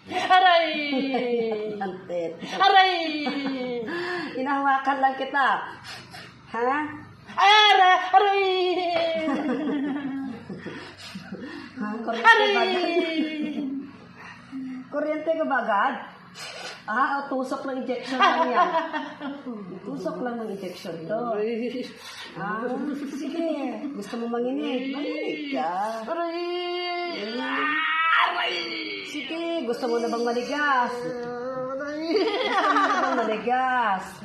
Aray! Antet. Aray! Inahawakan lang kita. Ha? Aray! Aray! Ha? Kuryente Aray! ba agad? Kuryente ka ba agad? Ah, tusok ng injection lang yan. Tusok lang ng injection to. Ah, sige. Gusto mo manginig? Manginig ka. Aray! Aray! Sige, gusto mo na bang manigas? Aray! Gusto mo na bang manigas?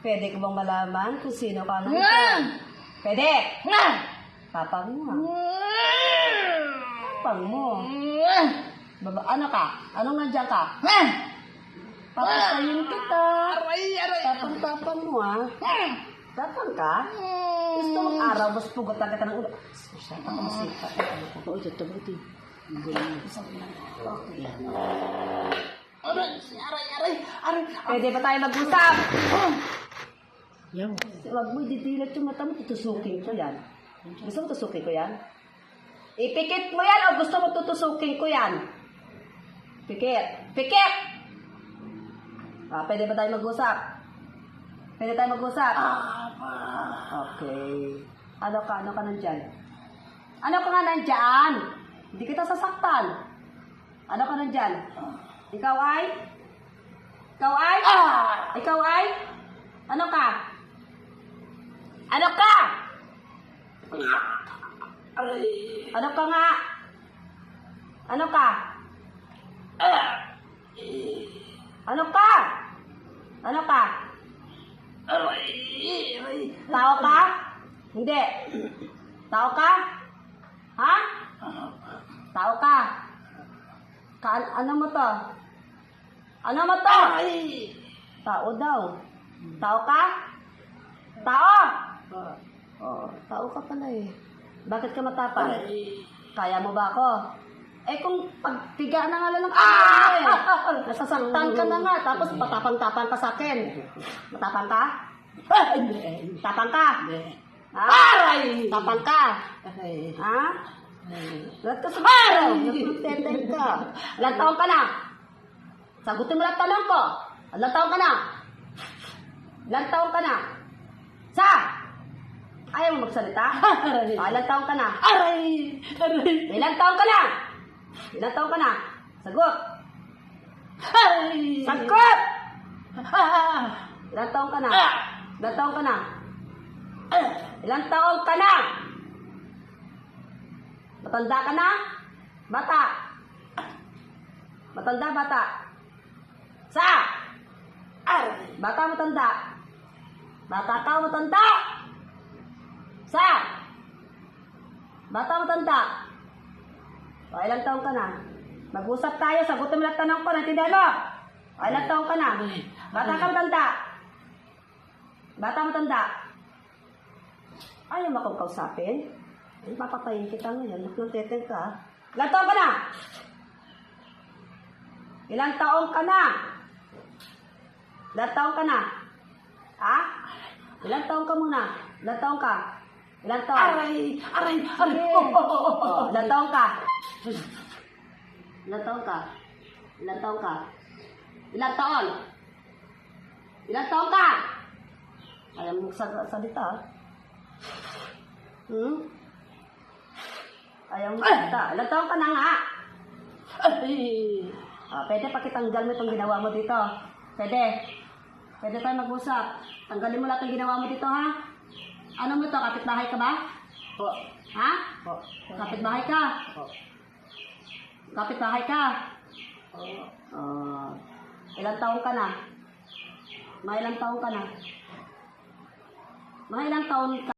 Pwede ko bang malaman kung sino ka nang Pwede! Papang mo. Papang mo. Ano ka? Anong nandiyan ka? Papatayin kita. Aray! Aray! Tapang-tapang mo, ha? Tapang ka? Gusto mong araw, mas pugot lang kita ng ulo. Siya, ako masipa. Oo, dito ba ito? Aray! Aray! Aray! Aray! Pwede ba tayo mag-usap? Huwag mo didilat yung mata mo, tutusukin ko yan. Gusto mo tutusukin ko yan? Ipikit mo yan o gusto mo tutusukin ko yan? Pikit! Pikit! Ah, pwede ba tayo mag-usap? Pwede tayo mag-usap? Okay. Ano ka nandyan? Ano ka nga nandyan? Hindi kita sasaktan. Ano ka nandyan? Ikaw ay? Ikaw ay? Ikaw ay? Ano ka? Ano ka? Ano ka nga? Ano ka? Ano ka? Ano ka? Tao ka? Hindi. Tao ka? Ha? Tao ka? Ano mo to? Ano mo to? Tao daw. Tao ka? Tao? Oo, tao ka pala eh. Bakit ka matapang? Kaya mo ba ako? Eh kung pagtiga na nga lang ng nasasaktan ka na nga, tapos patapang-tapang ka sa akin. Matapang ka? Tapang ka? Aray! Tapang ka? Ha? Lahat ka sa araw. Natutenteng ka. Ilang taon ka na? Sagutin mo lang tanong ko. Ilang taon ka na? Ilang taon ka na? Sa? Ayaw mo magsalita? Ilang taon ka na? Aray! Aray! Ilang taon ka na? Ilang taon ka na? Sagot! Aray! Sagot! Ilang taon ka na? Ilang taon ka na? Ilang taon ka na? Matanda ka na? Bata? Matanda, bata? Sa? Bata, matanda? Bata ka, matanda? Sa? Bata, matanda? O, ilang taon ka na? Mag-usap tayo, sagutin mo lang tanong ko, naintindihan mo? O, ilang taon ka na? Bata ka, matanda? Bata, matanda? Ayaw mo akong kausapin? Ay, papatayin kita ngayon. Magluteteng ka. Ilang taon ka na? Ilang taon ka na? Ilang taon ka na? Ha? Ilang taon ka muna? Ilang taon ka? Ilang taon? Aray! Aray! Aray! Oh, ilang taon ka? Ilang taon ka? Ilang taon ka? Ilang taon? Ilang taon ka? Ayaw mo salita. Ayaw mo salita. Ilang taon ka na nga? Pwede pakitanggal mo itong ginawa mo dito. Pwede. Pwede tayo mag-usap. Tanggalin mo lahat ng ginawa mo dito, ha? Ano mo ito? Kapitbahay ka ba? Ha? Kapitbahay ka? Kapitbahay ka? Ilang taon ka na? Mga ilang taon ka na? Mga ilang taon ka?